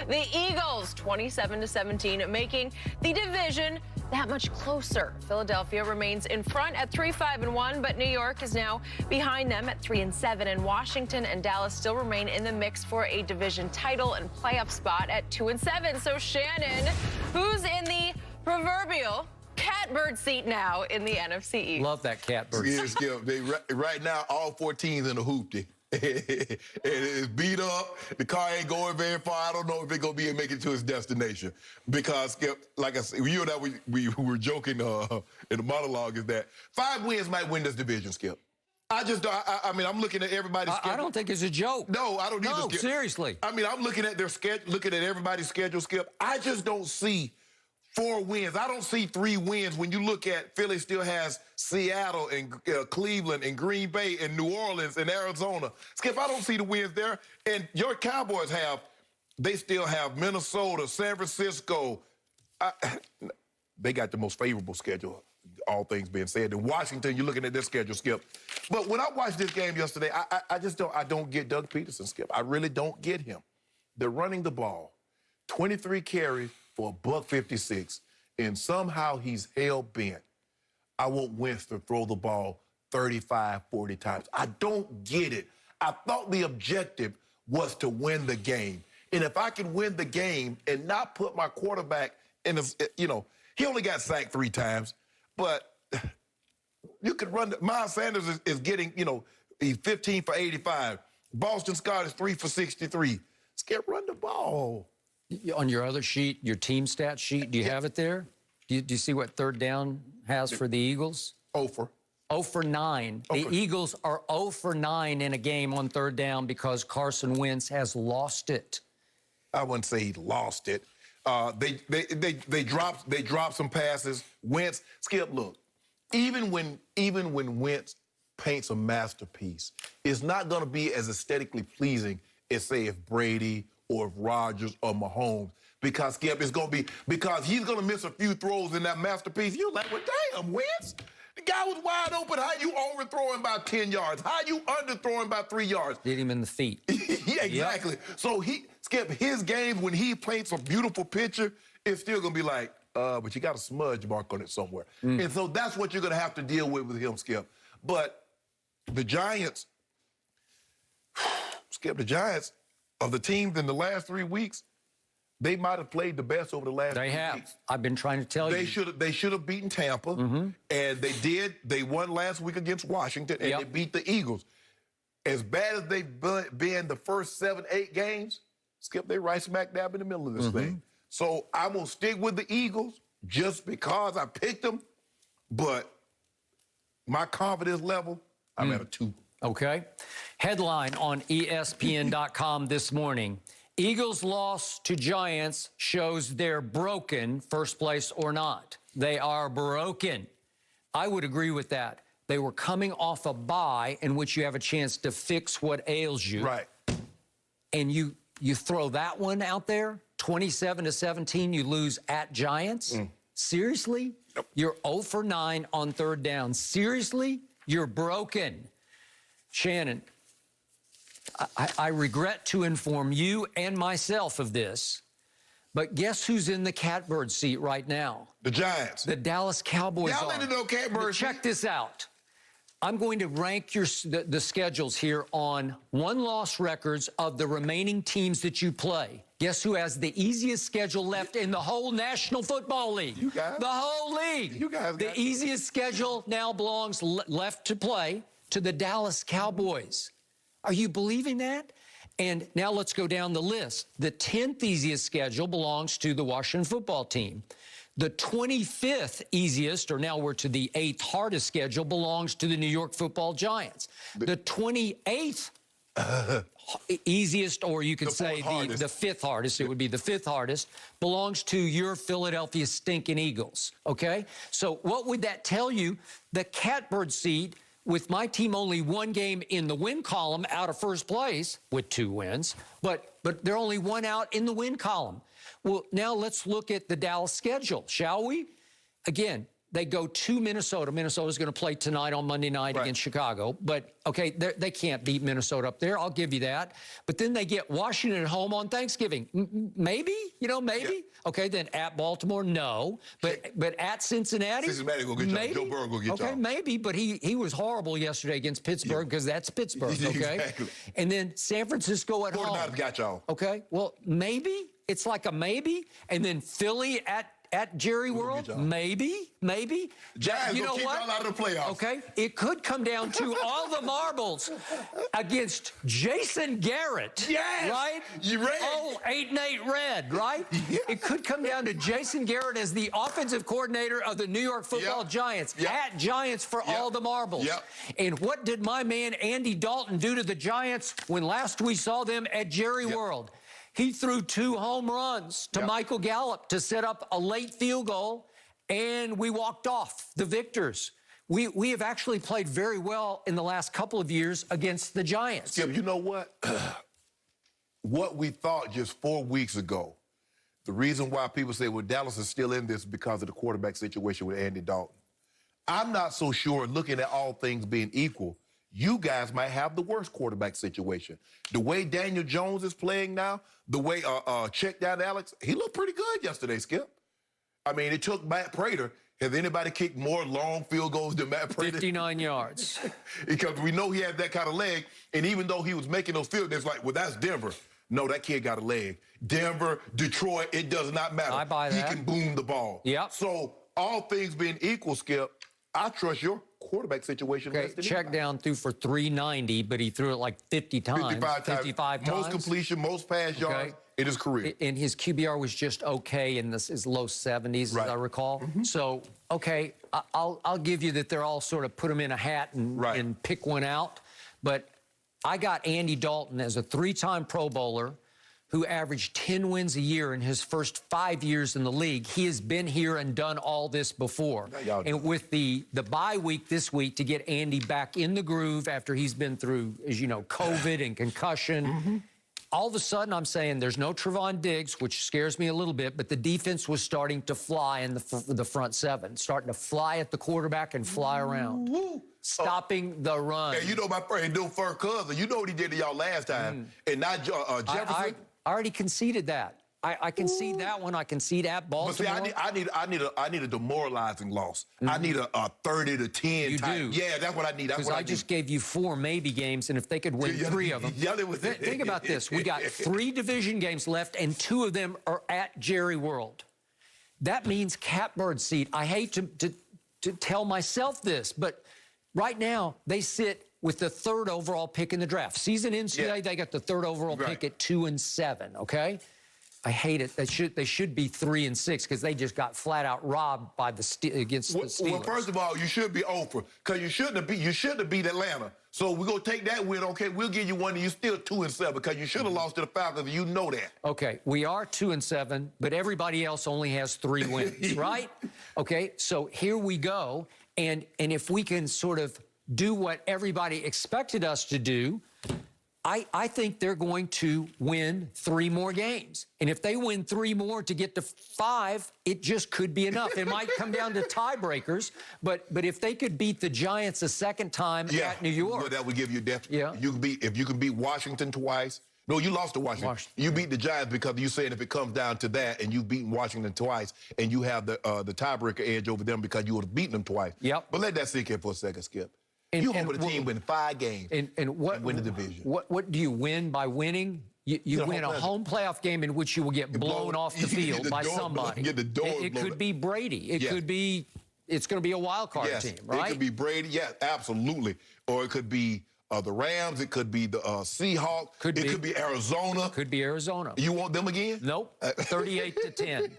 The Eagles, 27-17, making the division that much closer. Philadelphia remains in front at 3-5-1, but New York is now behind them at 3-7, and Washington and Dallas still remain in the mix for a division title and playoff spot at 2-7. So Shannon, who's in the proverbial catbird seat now in the NFC East? Love that catbird seat. Yeah, Skip. Right now, all 4 teams in the hoopty. It is beat up. The car ain't going very far. I don't know if it's going to make it to its destination. Because, Skip, like I said, you and I, we were joking in the monologue, is that 5 wins might win this division, Skip. I just don't. I mean, I'm looking at everybody's schedule. I don't think it's a joke. No, I don't either, No, Skip. seriously. I mean, I'm looking at their schedule, looking at everybody's schedule, Skip. I just don't see 4 wins. I don't see 3 wins. When you look at Philly still has Seattle and Cleveland and Green Bay and New Orleans and Arizona. Skip, I don't see the wins there. And your Cowboys they still have Minnesota, San Francisco. They got the most favorable schedule, all things being said. In Washington, you're looking at their schedule, Skip. But when I watched this game yesterday, I don't get Doug Peterson, Skip. I really don't get him. They're running the ball, 23 carries for $156, and somehow he's hell-bent. I want Wentz to throw the ball 35, 40 times. I don't get it. I thought the objective was to win the game. And if I can win the game and not put my quarterback in he only got sacked 3 times, but you could run. Miles Sanders is getting, he's 15 for 85. Boston Scott is 3 for 63. Skip, run the ball. On your other sheet, your team stat sheet, do you have it there? Do you see what third down has for the Eagles? 0 for 9. The Eagles are 0 for 9 in a game on third down because Carson Wentz has lost it. I wouldn't say he lost it. They dropped some passes. Wentz, Skip, look, even when Wentz paints a masterpiece, it's not going to be as aesthetically pleasing as, say, if Brady or if Rodgers or Mahomes, because, Skip, because he's going to miss a few throws in that masterpiece. You're like, well, damn, Wentz. The guy was wide open. How you overthrowing by 10 yards? How you underthrowing by 3 yards? Hit him in the feet. Yeah, exactly. Yep. So Skip, his games, when he paints a beautiful picture, it's still going to be like, but you got a smudge mark on it somewhere. And so that's what you're going to have to deal with him, Skip. But the Giants, Skip, the Giants, of the teams in the last 3 weeks, they might have played the best over the last 3 weeks. They have. I've been trying to tell you. They should have beaten Tampa, and they did. They won last week against Washington, and they beat the Eagles. As bad as they've been the first 7, 8 games, Skip, they right smack dab in the middle of this thing. So I'm going to stick with the Eagles just because I picked them, but my confidence level, I'm at a 2. Okay. Headline on ESPN.com this morning. Eagles' loss to Giants shows they're broken, first place or not. They are broken. I would agree with that. They were coming off a bye in which you have a chance to fix what ails you. Right. And you throw that one out there, 27-17, you lose at Giants? Seriously? Nope. You're 0 for 9 on third down. Seriously? You're broken. Shannon, I regret to inform you and myself of this, but guess who's in the catbird seat right now? The Giants. The Dallas Cowboys. Y'all need to know catbird seat. Check this out. I'm going to rank the schedules here on one-loss records of the remaining teams that you play. Guess who has the easiest schedule left in the whole National Football League? You guys. The whole league. You guys. The easiest schedule now belongs left to play to the Dallas Cowboys. Are you believing that? And now let's go down the list. The 10th easiest schedule belongs to the Washington football team. The 25th easiest, or now we're to the 8th hardest schedule, belongs to the New York Football Giants. The 28th easiest, or you could say the 5th hardest, it would be the 5th hardest, belongs to your Philadelphia stinking Eagles, okay? So what would that tell you? The catbird seat, with my team only 1 game in the win column out of first place with 2 wins, but they're only 1 out in the win column. Well, now let's look at the Dallas schedule, shall we? Again, they go to Minnesota. Minnesota's going to play tonight on Monday night against Chicago. But, okay, they can't beat Minnesota up there. I'll give you that. But then they get Washington at home on Thanksgiving. Maybe, maybe. Yeah. Okay, then at Baltimore, no. But at Cincinnati, go get maybe. Joe Burrow go get okay, maybe. But he was horrible yesterday against Pittsburgh because that's Pittsburgh, okay? Exactly. And then San Francisco at home. 49ers got y'all. Okay, well, maybe. It's like a maybe. And then Philly at Jerry World, maybe. Giants you know keep what? y'all out of the playoffs. Okay, it could come down to all the marbles against Jason Garrett. Yes, right? You read? Oh, 8-8 red, right? Yeah. It could come down to Jason Garrett as the offensive coordinator of the New York Football Giants at Giants for all the marbles. Yep. And what did my man Andy Dalton do to the Giants when last we saw them at Jerry World? He threw 2 home runs to Michael Gallup to set up a late field goal, and we walked off the victors. We have actually played very well in the last couple of years against the Giants. Skip, you know what? What we thought just 4 weeks ago, the reason why people say, well, Dallas is still in this because of the quarterback situation with Andy Dalton. I'm not so sure, looking at all things being equal, you guys might have the worst quarterback situation. The way Daniel Jones is playing now, the way check down Alex, he looked pretty good yesterday, Skip. I mean, it took Matt Prater. Has anybody kicked more long field goals than Matt Prater? 59 yards. Because we know he had that kind of leg, and even though he was making those field goals, like, well, that's Denver. No, that kid got a leg. Denver, Detroit, it does not matter. I buy that. He can boom the ball. Yep. So all things being equal, Skip, I trust your quarterback situation. Okay, check down through for 390, but he threw it like 50 times. 55 times. Most completion, most pass yards in his career. And his QBR was just okay in his low 70s, as I recall. So, okay, I'll give you that they're all sort of put them in a hat and pick one out. But I got Andy Dalton as a 3-time Pro Bowler who averaged 10 wins a year in his first 5 years in the league. He has been here and done all this before. And with the bye week this week to get Andy back in the groove after he's been through, as you know, COVID and concussion, all of a sudden I'm saying there's no Trevon Diggs, which scares me a little bit, but the defense was starting to fly in the front seven, starting to fly at the quarterback and fly around. Stopping the run. And you know my friend, no first cousin, you know what he did to y'all last time. And not Jefferson. I already conceded that. I concede that one. I concede at Baltimore. But see, I need a demoralizing loss. I need a 30-10 you type. do. Yeah, that's what I need. Because I just gave you 4 maybe games, and if they could win 3 of them. Think about this. We got 3 division games left, and 2 of them are at Jerry World. That means catbird seat. I hate to tell myself this, but right now they sit with the 3rd overall pick in the draft. Season ends today, they got the 3rd overall pick at 2-7, okay? I hate it. They should be 3-6 because they just got flat out robbed by against the Steelers. Well, first of all, you should be over because you shouldn't have beat Atlanta. So we're gonna take that win. Okay, we'll give you one, and you're still 2-7 because you should have lost to the Falcons. You know that. Okay, we are 2-7, but everybody else only has 3 wins, right? Okay, so here we go, and if we can sort of do what everybody expected us to do, I think they're going to win 3 more games. And if they win 3 more to get to 5, it just could be enough. It might come down to tiebreakers, but if they could beat the Giants a second time at New York. Well, that would give you definitely. Yeah. If you can beat Washington twice. No, you lost to Washington. You beat the Giants because you saying if it comes down to that and you've beaten Washington twice and you have the tiebreaker edge over them because you would have beaten them twice. Yep. But let that sink in for a second, Skip. You hope the team win 5 games and win the division. What do you win by winning? You win a home playoff game in which you will get blown off the field by somebody. It could be Brady. It could be. It's going to be a wild card team, right? It could be Brady. Yeah, absolutely. Or it could be the Rams. It could be the Seahawks. It could be Arizona. Could be Arizona. You want them again? Nope. 38-10.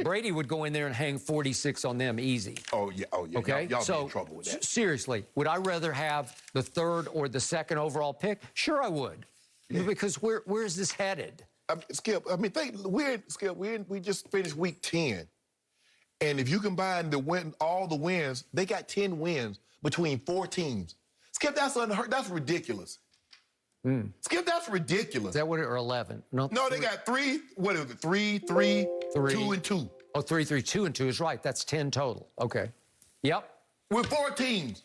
Brady would go in there and hang 46 on them easy. Oh yeah. Okay. Y'all be in trouble with that. Seriously, would I rather have the 3rd or the 2nd overall pick? Sure, I would. Yeah. Because where is this headed? Skip, I mean, we just finished week 10. And if you combine all the wins, they got 10 wins between 4 teams. Skip, that's unheard. That's ridiculous. Skip, that's ridiculous. Is that what it, or 11? No, they got 3. What is it? 3, 2, and 2. Oh, 3, 3, 2, and 2 is right. That's 10 total. Okay. Yep. with 4 teams.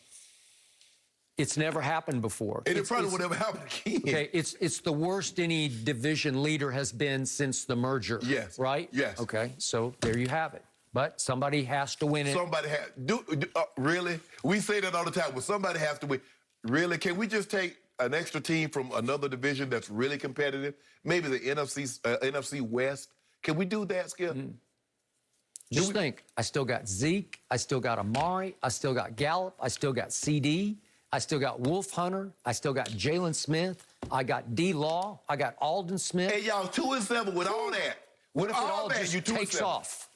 It's never happened before. And it probably would never happen again. Okay, it's the worst any division leader has been since the merger. Yes. Right? Yes. Okay, so there you have it. But somebody has to win it. Somebody has. Really? We say that all the time. Well, somebody has to win. Really? Can we just take an extra team from another division that's really competitive? Maybe the NFC West. Can we do that, Skip? Just think, I still got Zeke, I still got Amari, I still got Gallup, I still got CD, I still got Wolf Hunter, I still got Jalen Smith, I got D-Law, I got Alden Smith. Hey, y'all, 2-7 with all that. What if it all that, just you takes 2-7. off?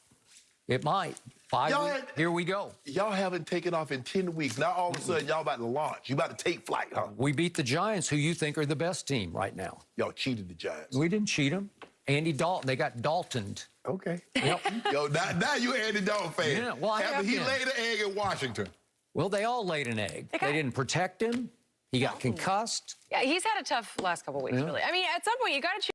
It might. 5 weeks, here we go. Y'all haven't taken off in 10 weeks. Now all of a sudden, y'all about to launch. You about to take flight, huh? We beat the Giants, who you think are the best team right now. Y'all cheated the Giants. We didn't cheat them. Andy Dalton, they got Daltoned. Okay. Yep. Yo, now you Andy Dalton fan. Yeah, well, I After have he been. laid an egg in Washington. Well, they all laid an egg. They didn't protect him. He got concussed. Yeah, he's had a tough last couple weeks, really. I mean, at some point, you got to choose.